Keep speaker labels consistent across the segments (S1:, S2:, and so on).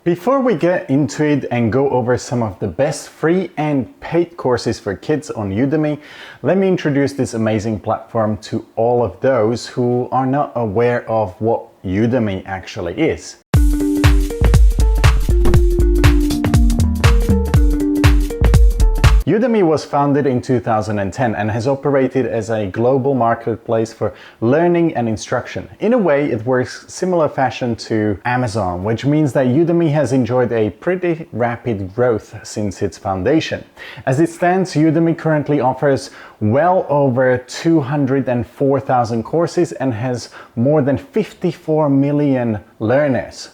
S1: Before we get into it and go over some of the best free and paid courses for kids on Udemy, let me introduce this amazing platform to all of those who are not aware of what Udemy actually is. Udemy was founded in 2010 and has operated as a global marketplace for learning and instruction. In a way, it works similar fashion to Amazon, which means that Udemy has enjoyed a pretty rapid growth since its foundation. As it stands, Udemy currently offers well over 204,000 courses and has more than 54 million learners.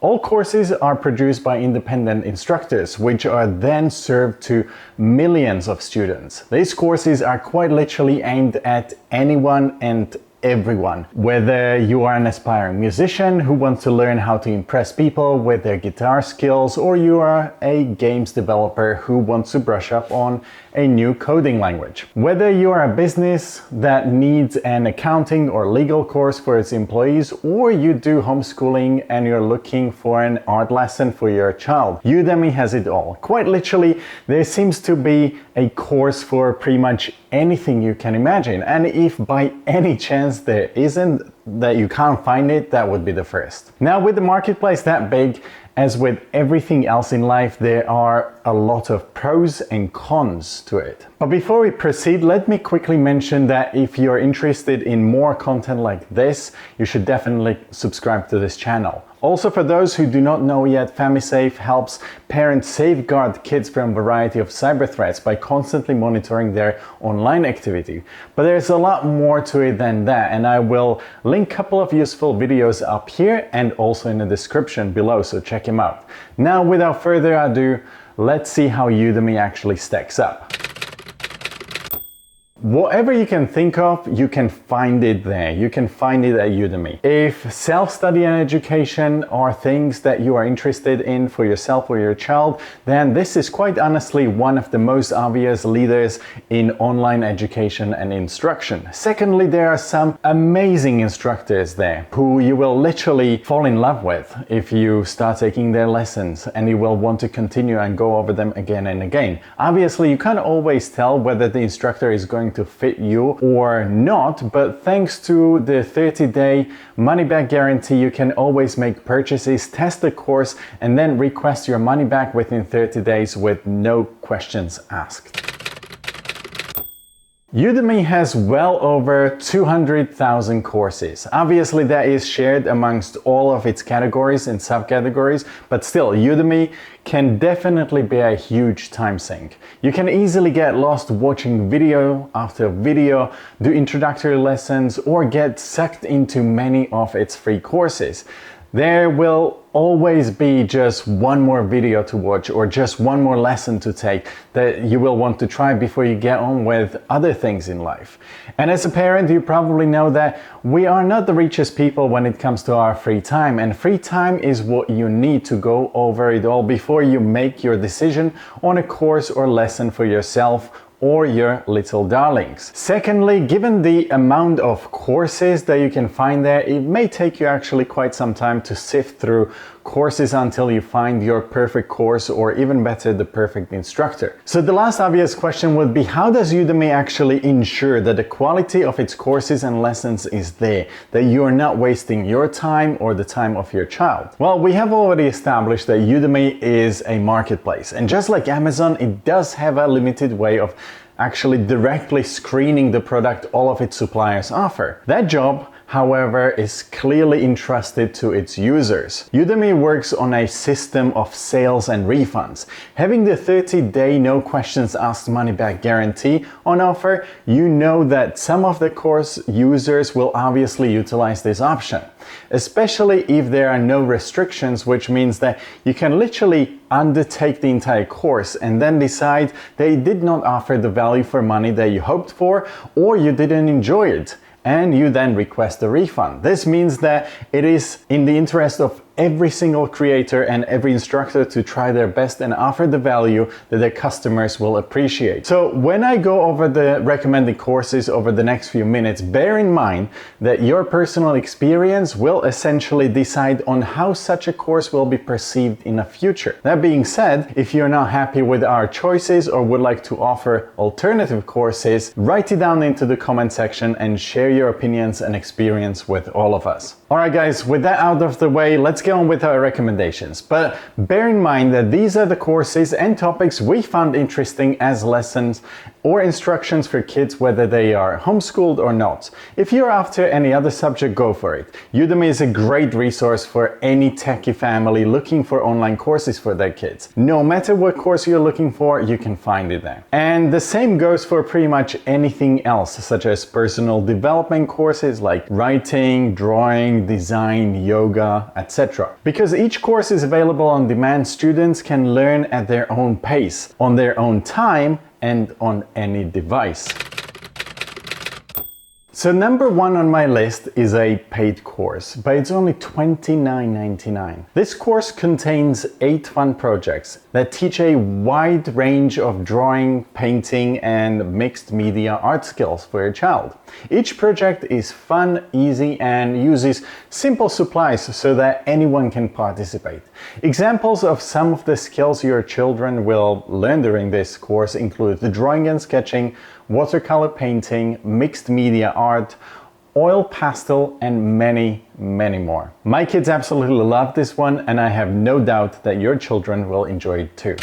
S1: All courses are produced by independent instructors, which are then served to millions of students. These courses are quite literally aimed at anyone and everyone. Whether you are an aspiring musician who wants to learn how to impress people with their guitar skills, or you are a games developer who wants to brush up on a new coding language. Whether you are a business that needs an accounting or legal course for its employees, or you do homeschooling and you're looking for an art lesson for your child, Udemy has it all. Quite literally, there seems to be a course for pretty much anything you can imagine. And if by any chance there isn't, that you can't find it, that would be the first. Now, with the marketplace that big, as with everything else in life, there are a lot of pros and cons to it. But before we proceed, let me quickly mention that if you're interested in more content like this, you should definitely subscribe to this channel. Also, for those who do not know yet, FamiSafe helps parents safeguard kids from a variety of cyber threats by constantly monitoring their online activity. But there's a lot more to it than that, and I will link a couple of useful videos up here and also in the description below, so check them out. Now, without further ado, let's see how Udemy actually stacks up. Whatever you can think of, you can find it there. You can find it at Udemy. If self-study and education are things that you are interested in for yourself or your child, then this is quite honestly one of the most obvious leaders in online education and instruction. Secondly, there are some amazing instructors there who you will literally fall in love with if you start taking their lessons, and you will want to continue and go over them again and again. Obviously, you can't always tell whether the instructor is going to fit you or not, but thanks to the 30-day money-back guarantee, you can always make purchases, test the course, and then request your money back within 30 days with no questions asked. Udemy has well over 200,000 courses. Obviously, that is shared amongst all of its categories and subcategories, but still, Udemy can definitely be a huge time sink. You can easily get lost watching video after video, do introductory lessons, or get sucked into many of its free courses. There will always be just one more video to watch or just one more lesson to take that you will want to try before you get on with other things in life. And as a parent, you probably know that we are not the richest people when it comes to our free time, and free time is what you need to go over it all before you make your decision on a course or lesson for yourself or your little darlings. Secondly, given the amount of courses that you can find there, it may take you actually quite some time to sift through courses until you find your perfect course, or even better, the perfect instructor. So the last obvious question would be, how does Udemy actually ensure that the quality of its courses and lessons is there, that you are not wasting your time or the time of your child? Well, we have already established that Udemy is a marketplace, and just like Amazon, it does have a limited way of actually directly screening the product all of its suppliers offer. That job, however, is clearly entrusted to its users. Udemy works on a system of sales and refunds. Having the 30-day no questions asked money-back guarantee on offer, you know that some of the course users will obviously utilize this option, especially if there are no restrictions, which means that you can literally undertake the entire course and then decide they did not offer the value for money that you hoped for, or you didn't enjoy it, and you then request a refund. This means that it is in the interest of every single creator and every instructor to try their best and offer the value that their customers will appreciate. So when I go over the recommended courses over the next few minutes, bear in mind that your personal experience will essentially decide on how such a course will be perceived in the future. That being said, if you're not happy with our choices or would like to offer alternative courses, write it down into the comment section and share your opinions and experience with all of us. Alright guys, with that out of the way, let's get on with our recommendations. But bear in mind that these are the courses and topics we found interesting as lessons or instructions for kids, whether they are homeschooled or not. If you're after any other subject, go for it. Udemy is a great resource for any techie family looking for online courses for their kids. No matter what course you're looking for, you can find it there. And the same goes for pretty much anything else, such as personal development courses like writing, drawing, design, yoga, etc. Because each course is available on demand, students can learn at their own pace, on their own time, and on any device. So number one on my list is a paid course, but it's only $29.99. This course contains 8 fun projects that teach a wide range of drawing, painting, and mixed media art skills for your child. Each project is fun, easy, and uses simple supplies so that anyone can participate. Examples of some of the skills your children will learn during this course include the drawing and sketching, watercolor painting, mixed media art, oil pastel, and many more. My kids absolutely love this one, and I have no doubt that your children will enjoy it too.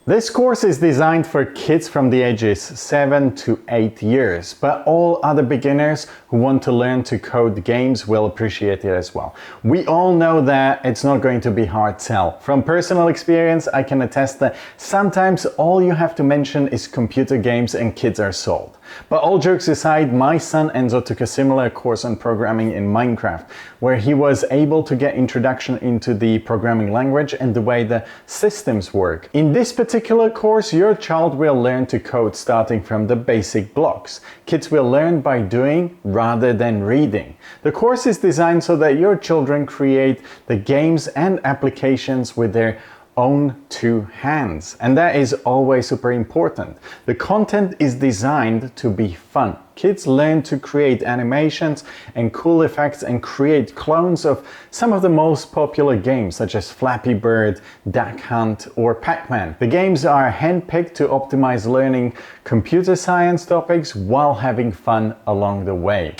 S1: This course is designed for kids from the ages 7 to 8 years, but all other beginners who want to learn to code games will appreciate it as well. We all know that it's not going to be hard sell. From personal experience, I can attest that sometimes all you have to mention is computer games and kids are sold. But all jokes aside, my son Enzo took a similar course on programming in Minecraft, where he was able to get introduction into the programming language and the way the systems work. In this particular course, your child will learn to code starting from the basic blocks. Kids will learn by doing rather than reading. The course is designed so that your children create the games and applications with their own 2 hands, and that is always super important. The content is designed to be fun. Kids learn to create animations and cool effects and create clones of some of the most popular games such as Flappy Bird, Duck Hunt, or Pac-Man. The games are handpicked to optimize learning computer science topics while having fun along the way.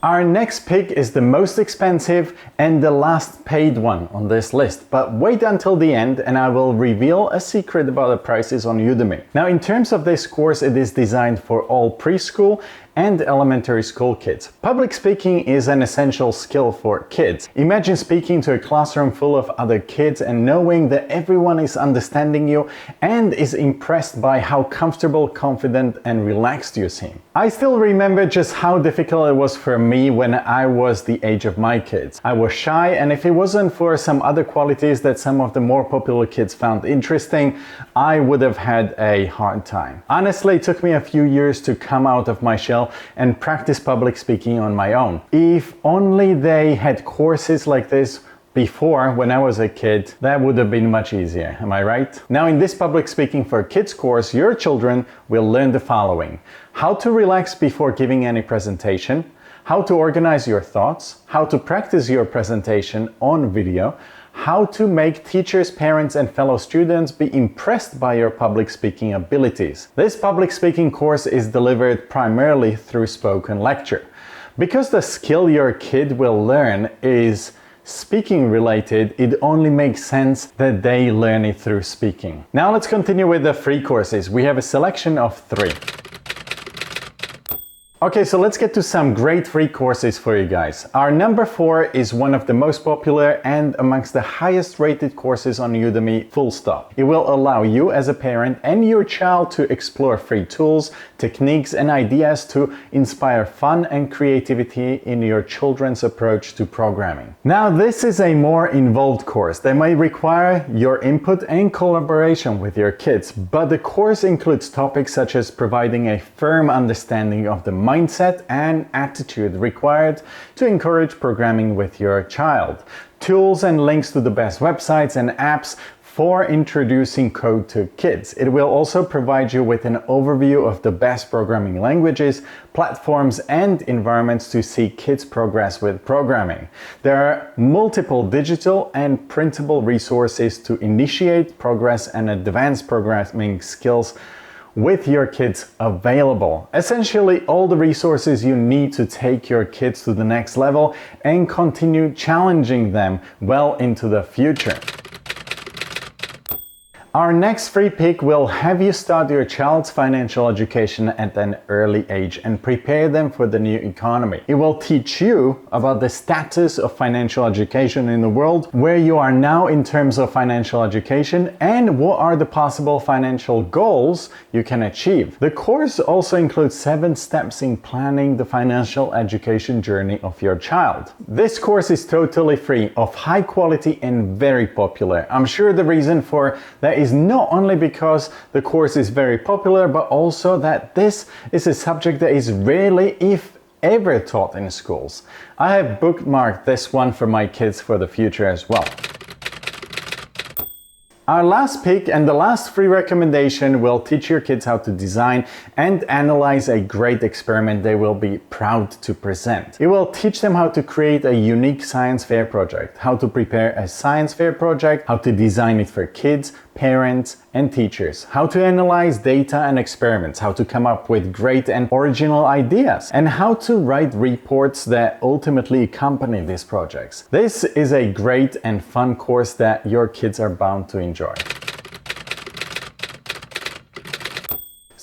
S1: Our next pick is the most expensive and the last paid one on this list, but wait until the end and I will reveal a secret about the prices on Udemy. Now, in terms of this course, it is designed for all preschool and elementary school kids. Public speaking is an essential skill for kids. Imagine speaking to a classroom full of other kids and knowing that everyone is understanding you and is impressed by how comfortable, confident, and relaxed you seem. I still remember just how difficult it was for me when I was the age of my kids. I was shy, and if it wasn't for some other qualities that some of the more popular kids found interesting, I would have had a hard time. Honestly, it took me a few years to come out of my shell and practice public speaking on my own. If only they had courses like this before, when I was a kid, that would have been much easier, am I right? Now, in this public speaking for kids course, your children will learn the following: how to relax before giving any presentation, how to organize your thoughts, how to practice your presentation on video, how to make teachers, parents, and fellow students be impressed by your public speaking abilities. This public speaking course is delivered primarily through spoken lecture. Because the skill your kid will learn is speaking related, it only makes sense that they learn it through speaking. Now let's continue with the free courses. We have a selection of 3. Okay, so let's get to some great free courses for you guys. Our number 4 is one of the most popular and amongst the highest rated courses on Udemy, full stop. It will allow you as a parent and your child to explore free tools, techniques, and ideas to inspire fun and creativity in your children's approach to programming. Now, this is a more involved course that may require your input and collaboration with your kids, but the course includes topics such as providing a firm understanding of the mindset and attitude required to encourage programming with your child. Tools and links to the best websites and apps for introducing code to kids. It will also provide you with an overview of the best programming languages, platforms, and environments to see kids progress with programming. There are multiple digital and printable resources to initiate progress and advance programming skills with your kids available. Essentially, all the resources you need to take your kids to the next level and continue challenging them well into the future. Our next free pick will have you start your child's financial education at an early age and prepare them for the new economy. It will teach you about the status of financial education in the world, where you are now in terms of financial education, and what are the possible financial goals you can achieve. The course also includes 7 steps in planning the financial education journey of your child. This course is totally free, of high quality, and very popular. I'm sure the reason for that is not only because the course is very popular, but also that this is a subject that is rarely, if ever, taught in schools. I have bookmarked this one for my kids for the future as well. Our last pick and the last free recommendation will teach your kids how to design and analyze a great experiment they will be proud to present. It will teach them how to create a unique science fair project, how to prepare a science fair project, how to design it for kids, parents, and teachers, how to analyze data and experiments, how to come up with great and original ideas, and how to write reports that ultimately accompany these projects. This is a great and fun course that your kids are bound to enjoy.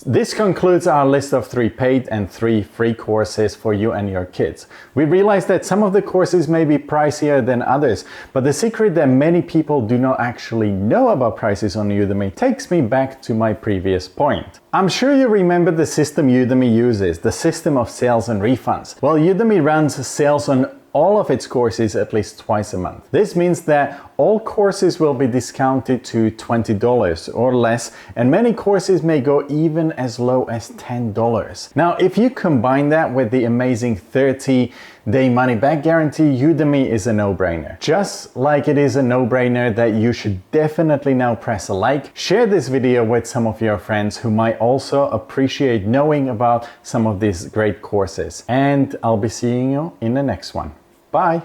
S1: This concludes our list of 3 paid and 3 free courses for you and your kids. We realize that some of the courses may be pricier than others, but the secret that many people do not actually know about prices on Udemy takes me back to my previous point. I'm sure you remember the system Udemy uses, the system of sales and refunds. Well, Udemy runs sales on all of its courses at least twice a month. This means that all courses will be discounted to $20 or less, and many courses may go even as low as $10. Now, if you combine that with the amazing 30-day money-back guarantee, Udemy is a no-brainer. Just like it is a no-brainer that you should definitely now press a like, share this video with some of your friends who might also appreciate knowing about some of these great courses. And I'll be seeing you in the next one. Bye!